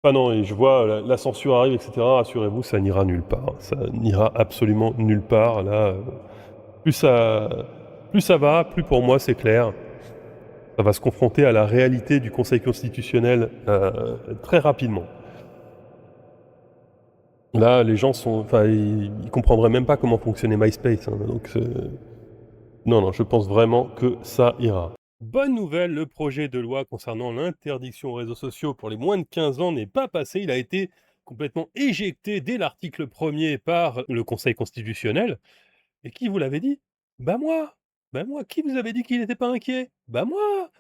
Ah non, et je vois la censure arrive, et cetera. Rassurez-vous, ça n'ira nulle part. Ça n'ira absolument nulle part. Là, plus ça plus ça va, plus pour moi c'est clair. Ça va se confronter à la réalité du Conseil constitutionnel, très rapidement. Là, les gens sont enfin, ils comprendraient même pas comment fonctionnait MySpace, hein, donc non, non, je pense vraiment que ça ira. Bonne nouvelle, le projet de loi concernant l'interdiction aux réseaux sociaux pour les moins de 15 ans n'est pas passé. Il a été complètement éjecté dès l'article 1er par le Conseil constitutionnel. Et qui vous l'avait dit? Bah moi! Bah moi! Qui vous avait dit qu'il n'était pas inquiet? Bah moi!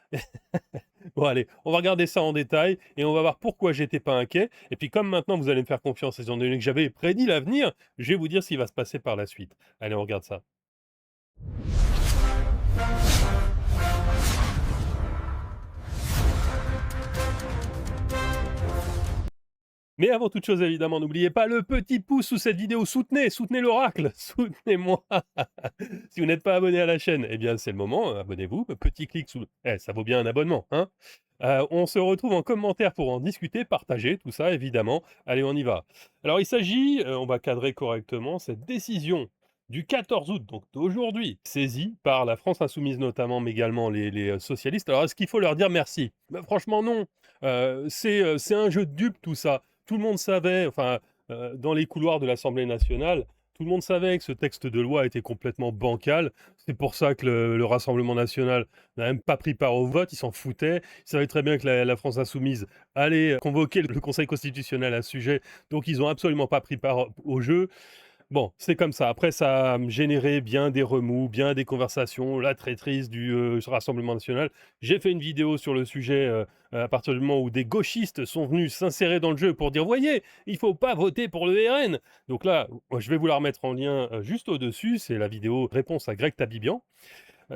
Bon allez, on va regarder ça en détail et on va voir pourquoi j'étais pas inquiet. Et puis comme maintenant vous allez me faire confiance étant donné que j'avais prédit l'avenir, je vais vous dire ce qui va se passer par la suite. Allez, on regarde ça. Mais avant toute chose, évidemment, n'oubliez pas le petit pouce sous cette vidéo. Soutenez l'oracle, soutenez-moi. Si vous n'êtes pas abonné à la chaîne, eh bien c'est le moment, abonnez-vous. Petit clic sous ça vaut bien un abonnement, hein. On se retrouve en commentaire pour en discuter, partager tout ça évidemment. Allez, on y va. Alors il s'agit, on va cadrer correctement, cette décision du 14 août, donc d'aujourd'hui, saisie par la France insoumise notamment, mais également les socialistes. Alors est-ce qu'il faut leur dire merci? Bah franchement non, c'est un jeu de dupes tout ça. Tout le monde savait, enfin, dans les couloirs de l'Assemblée nationale, tout le monde savait que ce texte de loi était complètement bancal. C'est pour ça que le Rassemblement national n'a même pas pris part au vote, ils s'en foutaient. Ils savaient très bien que la France insoumise allait convoquer le Conseil constitutionnel à ce sujet, donc ils n'ont absolument pas pris part au jeu. Bon, c'est comme ça. Après, ça a généré bien des remous, bien des conversations, la traîtrise du Rassemblement national. J'ai fait une vidéo sur le sujet à partir du moment où des gauchistes sont venus s'insérer dans le jeu pour dire, voyez, il faut pas voter pour le RN. Donc là, je vais vous la remettre en lien juste au-dessus. C'est la vidéo réponse à Greg Tabibian.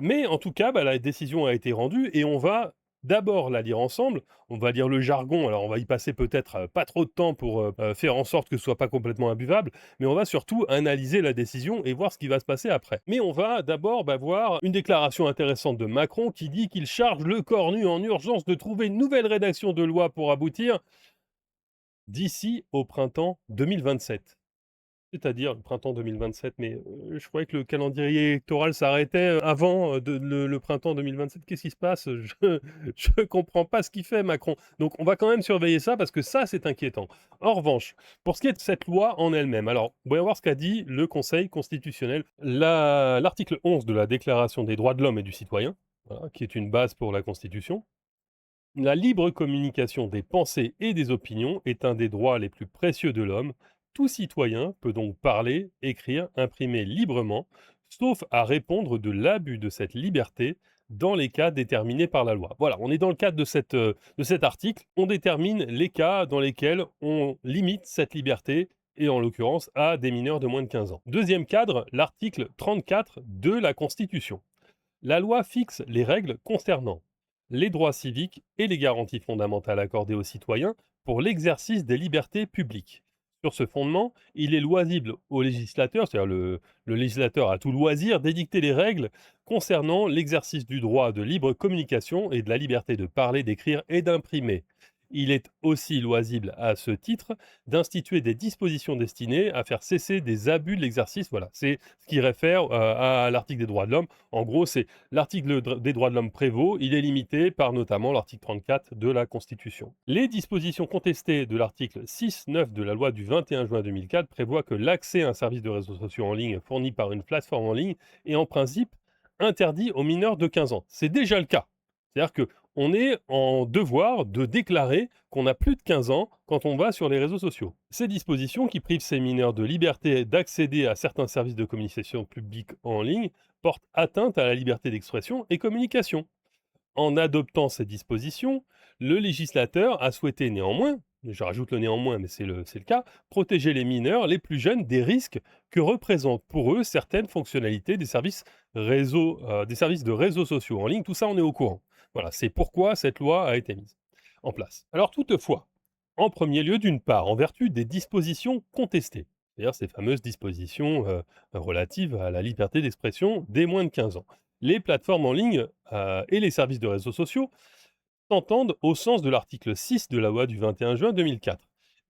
Mais en tout cas, bah, la décision a été rendue et on va d'abord la lire ensemble. On va lire le jargon. Alors, on va y passer peut-être pas trop de temps pour faire en sorte que ce soit pas complètement imbuvable, mais on va surtout analyser la décision et voir ce qui va se passer après. Mais on va d'abord voir une déclaration intéressante de Macron qui dit qu'il charge le cornu en urgence de trouver une nouvelle rédaction de loi pour aboutir d'ici au printemps 2027. C'est-à-dire le printemps 2027, mais je croyais que le calendrier électoral s'arrêtait, avant, de le printemps 2027. Qu'est-ce qui se passe? Je comprends pas ce qu'il fait Macron. Donc on va quand même surveiller ça parce que ça, c'est inquiétant. En revanche, pour ce qui est de cette loi en elle-même, alors voyons voir ce qu'a dit le Conseil constitutionnel. L'article 11 de la Déclaration des droits de l'homme et du citoyen, voilà, qui est une base pour la Constitution. La libre communication des pensées et des opinions est un des droits les plus précieux de l'homme. Tout citoyen peut donc parler, écrire, imprimer librement, sauf à répondre de l'abus de cette liberté dans les cas déterminés par la loi. Voilà, on est dans le cadre de cet article. On détermine les cas dans lesquels on limite cette liberté, et en l'occurrence à des mineurs de moins de 15 ans. Deuxième cadre, l'article 34 de la Constitution. La loi fixe les règles concernant les droits civiques et les garanties fondamentales accordées aux citoyens pour l'exercice des libertés publiques. Sur ce fondement, il est loisible au législateur, c'est-à-dire le législateur a tout loisir d'édicter les règles concernant l'exercice du droit de libre communication et de la liberté de parler, d'écrire et d'imprimer. Il est aussi loisible à ce titre d'instituer des dispositions destinées à faire cesser des abus de l'exercice. Voilà, c'est ce qui réfère à l'article des droits de l'homme. En gros, c'est l'article des droits de l'homme prévaut, il est limité par notamment l'article 34 de la Constitution. Les dispositions contestées de l'article 6.9 de la loi du 21 juin 2004 prévoient que l'accès à un service de réseaux sociaux en ligne fourni par une plateforme en ligne est en principe interdit aux mineurs de 15 ans. C'est déjà le cas. C'est-à-dire qu'on est en devoir de déclarer qu'on a plus de 15 ans quand on va sur les réseaux sociaux. Ces dispositions qui privent ces mineurs de liberté d'accéder à certains services de communication publique en ligne portent atteinte à la liberté d'expression et communication. En adoptant ces dispositions, le législateur a souhaité néanmoins, je rajoute le néanmoins, mais c'est le cas, protéger les mineurs les plus jeunes des risques que représentent pour eux certaines fonctionnalités des services de réseaux sociaux en ligne. Tout ça, on est au courant. Voilà, c'est pourquoi cette loi a été mise en place. Alors toutefois, en premier lieu, d'une part, en vertu des dispositions contestées, c'est-à-dire ces fameuses dispositions relatives à la liberté d'expression des moins de 15 ans. Les plateformes en ligne et les services de réseaux sociaux s'entendent au sens de l'article 6 de la loi du 21 juin 2004.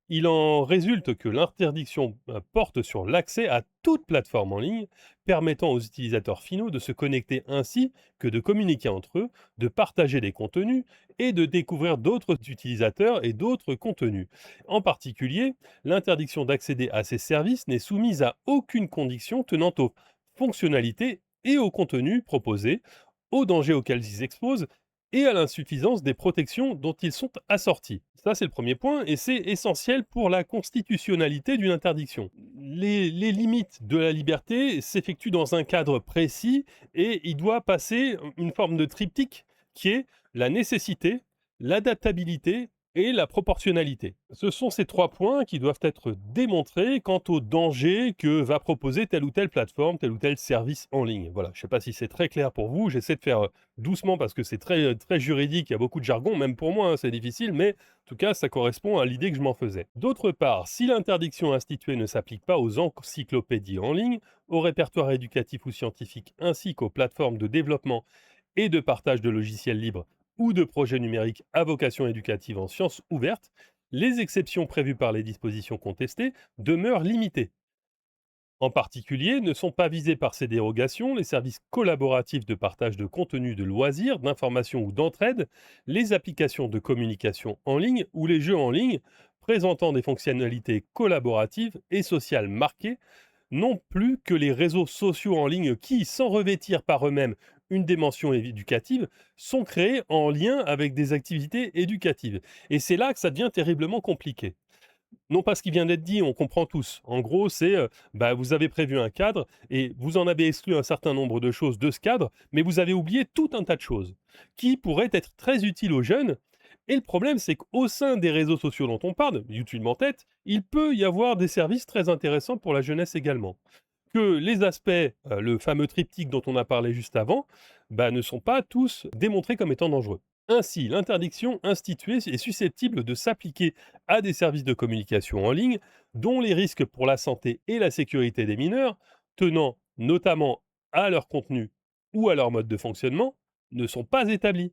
Il en résulte que l'interdiction porte sur l'accès à toute plateforme en ligne, permettant aux utilisateurs finaux de se connecter ainsi que de communiquer entre eux, de partager des contenus et de découvrir d'autres utilisateurs et d'autres contenus. En particulier, l'interdiction d'accéder à ces services n'est soumise à aucune condition tenant aux fonctionnalités et aux contenus proposés, aux dangers auxquels ils exposent et à l'insuffisance des protections dont ils sont assortis. Ça, c'est le premier point, et c'est essentiel pour la constitutionnalité d'une interdiction. Les limites de la liberté s'effectuent dans un cadre précis, et il doit passer une forme de triptyque qui est la nécessité, l'adaptabilité et la proportionnalité. Ce sont ces trois points qui doivent être démontrés quant au danger que va proposer telle ou telle plateforme, tel ou tel service en ligne. Voilà, je ne sais pas si c'est très clair pour vous, j'essaie de faire doucement parce que c'est très juridique, il y a beaucoup de jargon, même pour moi, hein, c'est difficile, mais en tout cas, ça correspond à l'idée que je m'en faisais. D'autre part, si l'interdiction instituée ne s'applique pas aux encyclopédies en ligne, aux répertoires éducatifs ou scientifiques, ainsi qu'aux plateformes de développement et de partage de logiciels libres ou de projets numériques à vocation éducative en sciences ouvertes, les exceptions prévues par les dispositions contestées demeurent limitées. En particulier, ne sont pas visés par ces dérogations les services collaboratifs de partage de contenus de loisirs, d'information ou d'entraide, les applications de communication en ligne ou les jeux en ligne présentant des fonctionnalités collaboratives et sociales marquées, non plus que les réseaux sociaux en ligne qui, sans revêtir par eux-mêmes une dimension éducative, sont créés en lien avec des activités éducatives. Et c'est là que ça devient terriblement compliqué. Non pas ce qui vient d'être dit, on comprend tous. En gros, c'est, vous avez prévu un cadre et vous en avez exclu un certain nombre de choses de ce cadre, mais vous avez oublié tout un tas de choses qui pourraient être très utiles aux jeunes. Et le problème, c'est qu'au sein des réseaux sociaux dont on parle, YouTube en tête, il peut y avoir des services très intéressants pour la jeunesse également. Que les aspects, le fameux triptyque dont on a parlé juste avant, ne sont pas tous démontrés comme étant dangereux. Ainsi, l'interdiction instituée est susceptible de s'appliquer à des services de communication en ligne dont les risques pour la santé et la sécurité des mineurs, tenant notamment à leur contenu ou à leur mode de fonctionnement, ne sont pas établis.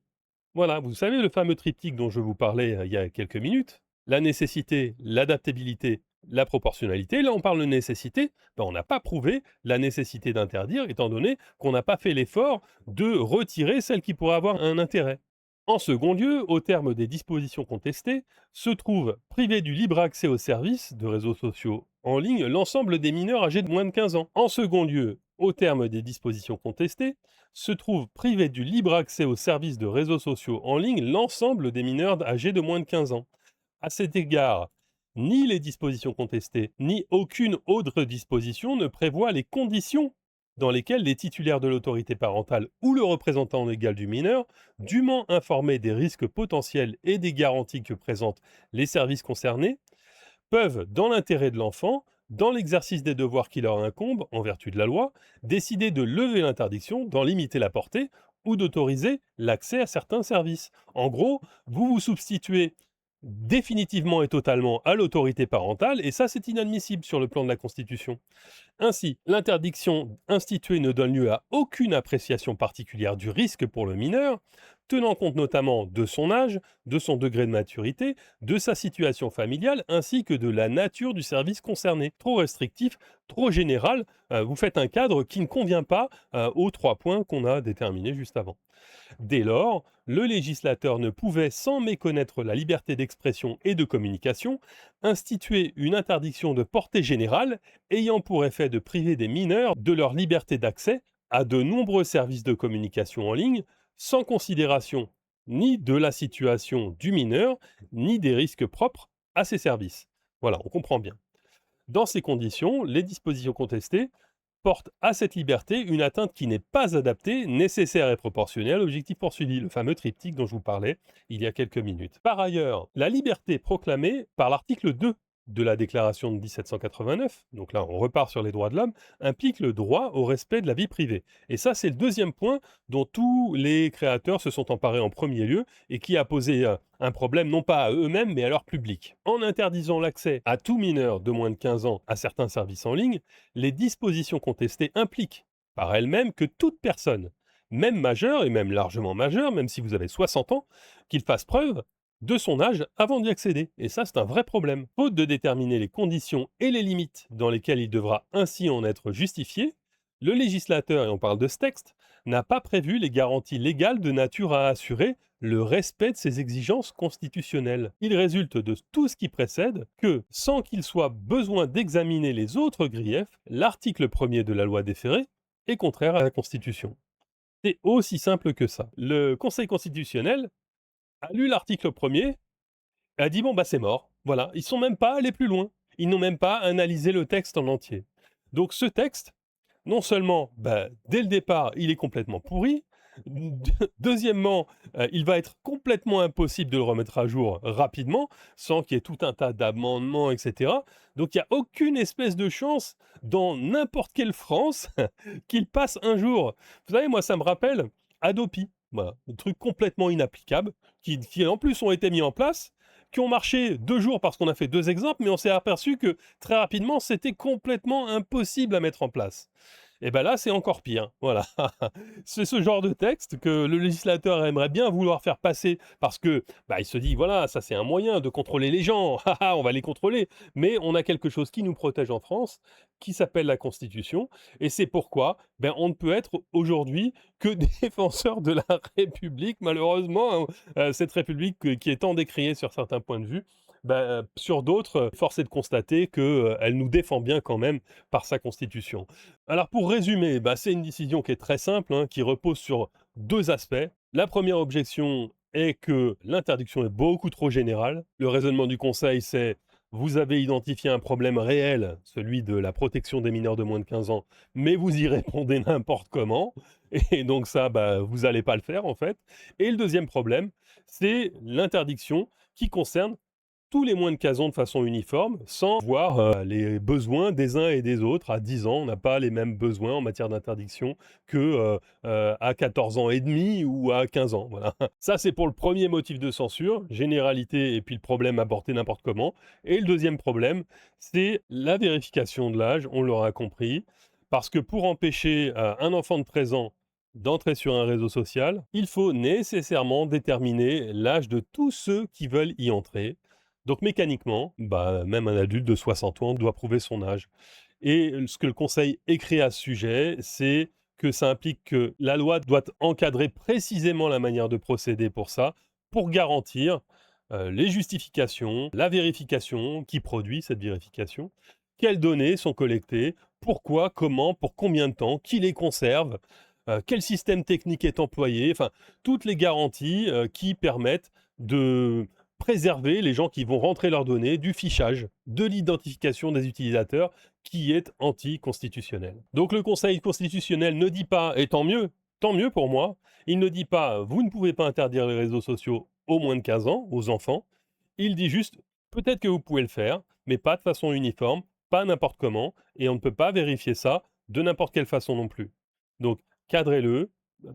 Voilà, vous savez le fameux triptyque dont je vous parlais il y a quelques minutes, la nécessité, l'adaptabilité, la proportionnalité. Là, on parle de nécessité, on n'a pas prouvé la nécessité d'interdire, étant donné qu'on n'a pas fait l'effort de retirer celle qui pourrait avoir un intérêt. En second lieu, au terme des dispositions contestées, se trouve privé du libre accès aux services de réseaux sociaux en ligne l'ensemble des mineurs âgés de moins de 15 ans. En second lieu, au terme des dispositions contestées, se trouve privé du libre accès aux services de réseaux sociaux en ligne l'ensemble des mineurs âgés de moins de 15 ans. À cet égard, ni les dispositions contestées, ni aucune autre disposition ne prévoit les conditions dans lesquelles les titulaires de l'autorité parentale ou le représentant légal du mineur, dûment informés des risques potentiels et des garanties que présentent les services concernés, peuvent, dans l'intérêt de l'enfant, dans l'exercice des devoirs qui leur incombent en vertu de la loi, décider de lever l'interdiction, d'en limiter la portée ou d'autoriser l'accès à certains services. En gros, vous vous substituez définitivement et totalement à l'autorité parentale, et ça c'est inadmissible sur le plan de la Constitution. Ainsi, l'interdiction instituée ne donne lieu à aucune appréciation particulière du risque pour le mineur, tenant compte notamment de son âge, de son degré de maturité, de sa situation familiale, ainsi que de la nature du service concerné. Trop restrictif, trop général, vous faites un cadre qui ne convient pas aux trois points qu'on a déterminés juste avant. Dès lors, le législateur ne pouvait, sans méconnaître la liberté d'expression et de communication, instituer une interdiction de portée générale ayant pour effet de priver des mineurs de leur liberté d'accès à de nombreux services de communication en ligne, sans considération ni de la situation du mineur, ni des risques propres à ces services. Voilà, on comprend bien. Dans ces conditions, les dispositions contestées porte à cette liberté une atteinte qui n'est pas adaptée, nécessaire et proportionnelle à l'objectif poursuivi, le fameux triptyque dont je vous parlais il y a quelques minutes. Par ailleurs, la liberté proclamée par l'article 2 de la Déclaration de 1789, donc là on repart sur les droits de l'homme, implique le droit au respect de la vie privée. Et ça c'est le deuxième point dont tous les créateurs se sont emparés en premier lieu et qui a posé un problème non pas à eux-mêmes mais à leur public. En interdisant l'accès à tout mineur de moins de 15 ans à certains services en ligne, les dispositions contestées impliquent par elles-mêmes que toute personne, même majeur et même largement majeur, même si vous avez 60 ans, qu'il fasse preuve de son âge avant d'y accéder. Et ça, c'est un vrai problème. Faute de déterminer les conditions et les limites dans lesquelles il devra ainsi en être justifié, le législateur, et on parle de ce texte, n'a pas prévu les garanties légales de nature à assurer le respect de ces exigences constitutionnelles. Il résulte de tout ce qui précède que, sans qu'il soit besoin d'examiner les autres griefs, l'article 1er de la loi déférée est contraire à la Constitution. C'est aussi simple que ça. Le Conseil constitutionnel a lu l'article 1er, a dit bon bah c'est mort. Voilà, ils sont même pas allés plus loin. Ils n'ont même pas analysé le texte en entier. Donc ce texte, non seulement, bah, dès le départ, il est complètement pourri, deuxièmement, il va être complètement impossible de le remettre à jour rapidement, sans qu'il y ait tout un tas d'amendements, etc. Donc il n'y a aucune espèce de chance dans n'importe quelle France qu'il passe un jour. Vous savez, moi, ça me rappelle Adopi. Voilà, un truc complètement inapplicable, qui en plus ont été mis en place, qui ont marché 2 jours parce qu'on a fait 2 exemples, mais on s'est aperçu que très rapidement, c'était complètement impossible à mettre en place. Et ben là, c'est encore pire. Voilà. C'est ce genre de texte que le législateur aimerait bien vouloir faire passer parce que bah, il se dit voilà, ça c'est un moyen de contrôler les gens. On va les contrôler. Mais on a quelque chose qui nous protège en France, qui s'appelle la Constitution. Et c'est pourquoi ben, on ne peut être aujourd'hui que défenseur de la République. Malheureusement, hein, cette République qui est tant décriée sur certains points de vue. Ben, sur d'autres, force est de constater qu'elle nous défend bien quand même par sa Constitution. Alors pour résumer, bah, c'est une décision qui est très simple, hein, qui repose sur 2 aspects. La première objection est que l'interdiction est beaucoup trop générale. Le raisonnement du Conseil, c'est vous avez identifié un problème réel, celui de la protection des mineurs de moins de 15 ans, mais vous y répondez n'importe comment. Et donc ça, bah, vous n'allez pas le faire en fait. Et le deuxième problème, c'est l'interdiction qui concerne tous les moins de 15 ans de façon uniforme, sans voir les besoins des uns et des autres. À 10 ans, on n'a pas les mêmes besoins en matière d'interdiction que à 14 ans et demi ou à 15 ans. Voilà. Ça, c'est pour le premier motif de censure, généralité et puis le problème abordé n'importe comment. Et le deuxième problème, c'est la vérification de l'âge, on l'aura compris, parce que pour empêcher un enfant de 13 ans d'entrer sur un réseau social, il faut nécessairement déterminer l'âge de tous ceux qui veulent y entrer. Donc mécaniquement, bah, même un adulte de 60 ans doit prouver son âge. Et ce que le Conseil écrit à ce sujet, c'est que ça implique que la loi doit encadrer précisément la manière de procéder pour ça, pour garantir les justifications, la vérification, qui produit cette vérification, quelles données sont collectées, pourquoi, comment, pour combien de temps, qui les conserve, quel système technique est employé, enfin, toutes les garanties qui permettent de préserver les gens qui vont rentrer leurs données du fichage, de l'identification des utilisateurs qui est anticonstitutionnel. Donc le Conseil constitutionnel ne dit pas, et tant mieux pour moi, il ne dit pas vous ne pouvez pas interdire les réseaux sociaux aux moins de 15 ans, aux enfants, il dit juste peut-être que vous pouvez le faire, mais pas de façon uniforme, pas n'importe comment, et on ne peut pas vérifier ça de n'importe quelle façon non plus. Donc cadrez-le,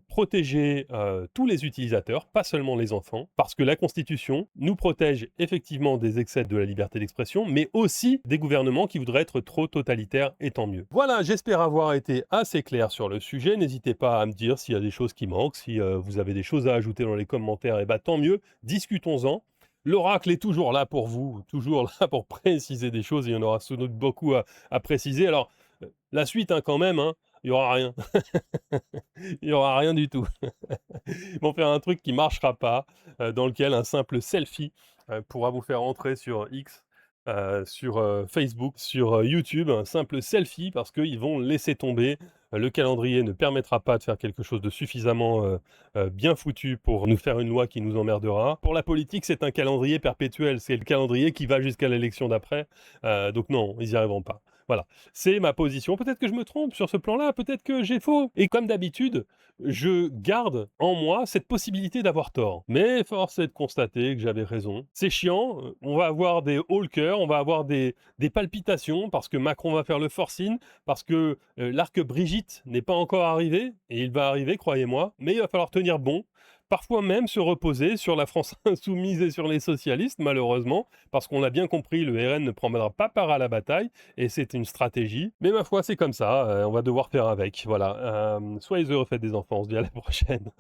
protéger tous les utilisateurs, pas seulement les enfants, parce que la Constitution nous protège effectivement des excès de la liberté d'expression, mais aussi des gouvernements qui voudraient être trop totalitaires, et tant mieux. Voilà, j'espère avoir été assez clair sur le sujet. N'hésitez pas à me dire s'il y a des choses qui manquent, si vous avez des choses à ajouter dans les commentaires, et bah tant mieux, discutons-en. L'oracle est toujours là pour vous, toujours là pour préciser des choses, et il y en aura sans doute beaucoup à préciser. Alors, la suite hein, quand même, hein, il n'y aura rien. Il n'y aura rien du tout. Ils vont faire un truc qui ne marchera pas, dans lequel un simple selfie pourra vous faire entrer sur X, sur Facebook, sur YouTube, un simple selfie, parce qu'ils vont laisser tomber. Le calendrier ne permettra pas de faire quelque chose de suffisamment bien foutu pour nous faire une loi qui nous emmerdera. Pour la politique, c'est un calendrier perpétuel. C'est le calendrier qui va jusqu'à l'élection d'après. Donc non, ils n'y arriveront pas. Voilà, c'est ma position. Peut-être que je me trompe sur ce plan-là, peut-être que j'ai faux. Et comme d'habitude, je garde en moi cette possibilité d'avoir tort. Mais force est de constater que j'avais raison. C'est chiant, on va avoir des hauts le cœur, on va avoir des palpitations parce que Macron va faire le forcing, parce que l'arc Brigitte n'est pas encore arrivé, et il va arriver, croyez-moi, mais il va falloir tenir bon, parfois même se reposer sur la France insoumise et sur les socialistes, malheureusement, parce qu'on l'a bien compris, le RN ne prendra pas part à la bataille et c'est une stratégie. Mais ma foi, c'est comme ça, on va devoir faire avec, voilà. Soyez heureux, faites des enfants, on se dit à la prochaine.